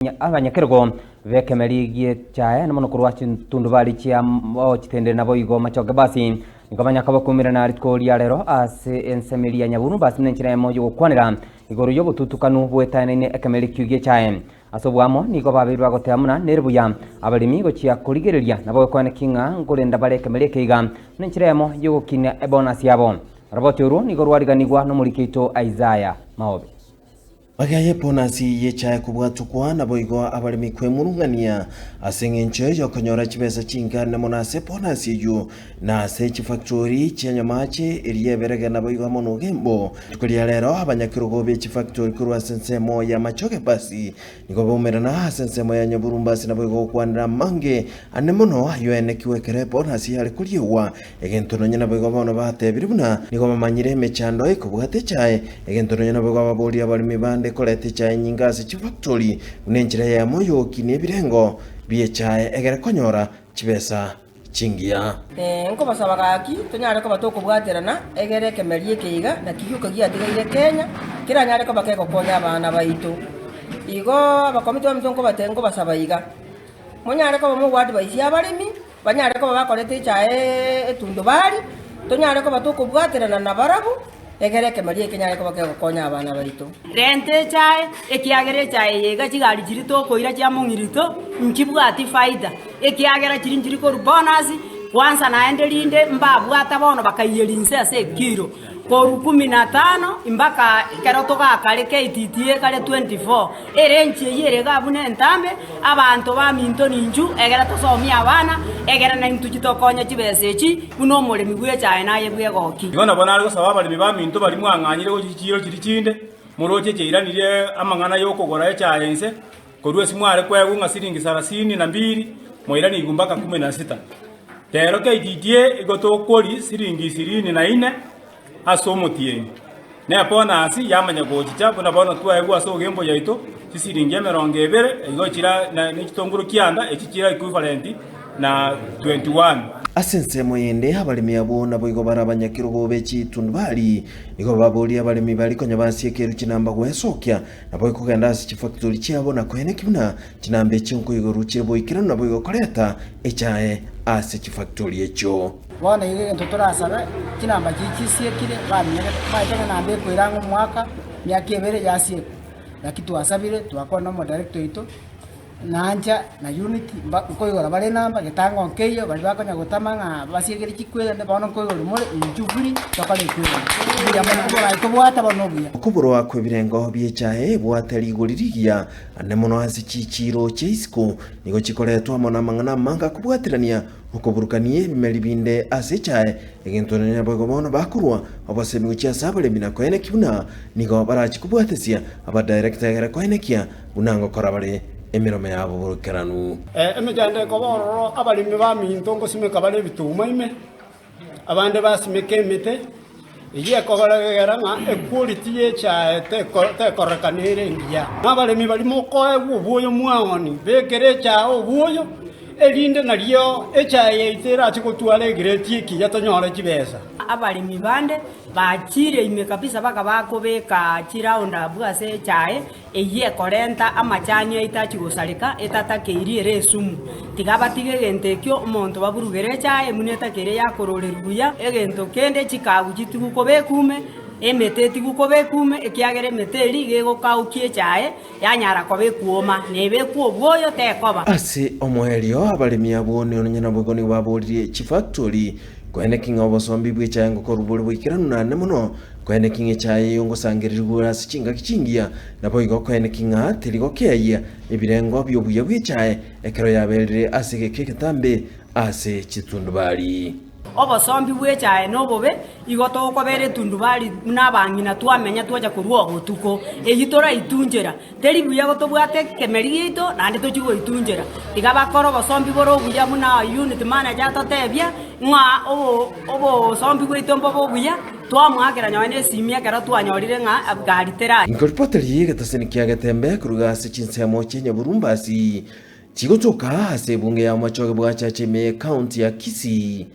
Abanyakirgo bekemerigie chae na monokurwa tundubali chia o chitende nabo igo machoge basi ngabanya kabakumira na ariko lya rero ase ensemelia nyabunu basi nenchira moyo gukwanira igoro yo bututukanu bwetane ne ekemerikige chae asobwamo nigo babirwa goteamuna nerbuya abalimi go chia kurigereria nabo kwane kinga ngurenda bare kemerikeiga nenchira mo yo gukina ebonus yabo roboti uru nigo rwariganigwa no murikito Isaiah Maobe Bagaye bonasi yechaye kubwatukwa nabo igo abalimi kwemurungania asengenche yo konyora chibesa chinga na monase bonasi yu na sechi factory chenyamache eriyeberega nabo igo mono gembo kulia lero abanyakirugo be factory kurwa sensemo ya machoke basi nigo bomerana sensemo ya nyaburumbasi nabo igo kwanira mange anemono yoene kiwekere bonasi yale kuliwa egentono nyina nabo igo bono batebiribuna nigo mamanyire mechando ekubwate chaye egentono nyina nabo igo baboli abalimi bande kolete chae nyingase chifactory unenjira ya moyo kini ebirengo biye chae egere konyora chibesa chingia nko basaba gaki tonyare ko batoko bwaterana egere kemerie keiga na kiyuka giatigaire Kenya kira nyare ko bakeko konya abana baitu igo abakomite bamtonko batengo basaba iga monyare ko bamu gwati baisi abalimi banyare ko bakorete chae etundubali tonyare ko batoko bwaterana na barabu egere kemerie kenyare ko bakeko konya abana baitu rente chae ekiagere chae yega chigari chirito koira cha mungirito nkibwati faida ekiagera chirinjiri ko bonus kwanza naendelinde mbabwata bono bakayelinse ase kilo koru 15 mbaka keroto gakare KTTA kare 24 erenchi yere gabune ntambe abantu ba minto ninju egera tosomia abana egera na intu chitokonya chibesechi kuno mulimi gwe chae naye bwe goki ibona bona ari gusaba abali ba minto bali mwanganyire go chiro chiri chinde muroche cheiranire amangana yokogora echaense korwe simware kwegunga siringi 32 moirani igumbaka 16 tero KTTA igotokori siringi 24 asomotie ne bonasi yamanya gochicha bona bona twaegwa aso gembo yaito sisiringi 20 igochira na nikitonguru kianda ekichira equivalent na 21 asensemo yende abalimi abo nabo igo barabanyakirugo bechi tundubali igo baboli abalimi bali konya basiekeru kinamba gwesokya nabo ikugenda asi chifactory chiabo na kwene kibuna kinambe chinko igo ruchire boikira nabo igo koleta echae asi chifactory echo bona ige ntotorasaba kinamba chisiekire bamye baitana nambe kwirango mwaka myaka ebere yasie yakitwasabire twakona mo director ito nanja na unity koigora bale namba getango nkeyo bali bakonya gotamanga basiegere chikwera ne bono koigora mole injufuri tokale kwera ya mwana ko bwata bonobuya kuburo akwe birengo byechae bwatari guririgia ane mono hasi chichiro cheisiko nigo chikoletwa mona mangana manga kubwatirania ukuburukanie bimeribinde asechae egentone nyabo gomono bakurwa abasemi guchia sabale bina kwene kibuna nigo barachi kubwatesia aba director egere kwene kia unango korabale emirome yabo burukeranu emejande ko bororo abalimi ba minto ngo simeka bale bituma ime abande basimeke emete iye kogaragera nga equality yecha te korekanire ngiya abalimi bali moko ebubuyo mwawani bekere cha obuyo elinde nalio echa yeitera achikotwale greti ki yatonyora kibesa abalimi bande bachire ime kabisa baka bakobeka chiraunda bwase chae eye korenta amachanya itachigusarika etatakeiri resumu tigabatige gentekyo omonto baburugere chae muneta kere yakororerbuya egento kende chikagu chitugukobekume emeteti gukobekume ekiagere meteri gego kaukie chae yanyara kobekuoma nebeku obwoyo tekoba ase omoelio abalimi abo ne onyana bogoni babolirie chifactory kwene kinga obosombi bwechaye ngokorubuli bwikiranu nane muno kwene kinga chaye yongo sangirirwa sichinga kichingia nabo igo kwene kinga teligo keya ebirengo byobuye bwechaye ekero yabelire asige keketambe ase chitundubali obosombi bwechae nobobe igotoko bere tundubali nabangina twamenya twaja kurwa gotuko eyitora itunjera teri buya gotobwate kemerigito nande tochigo itunjera igabakoro bosombi boro buya muna unit manager totebia ngwa obo sombi gwitombo bobuya twamwakera nyone simia kera twanyorire nga abgari tera inkorpoteri getaseni kiagetembe kurugase chinsemo chenye burumbasi chigotoka ase bunge ya machoge bwachache me county ya Kisii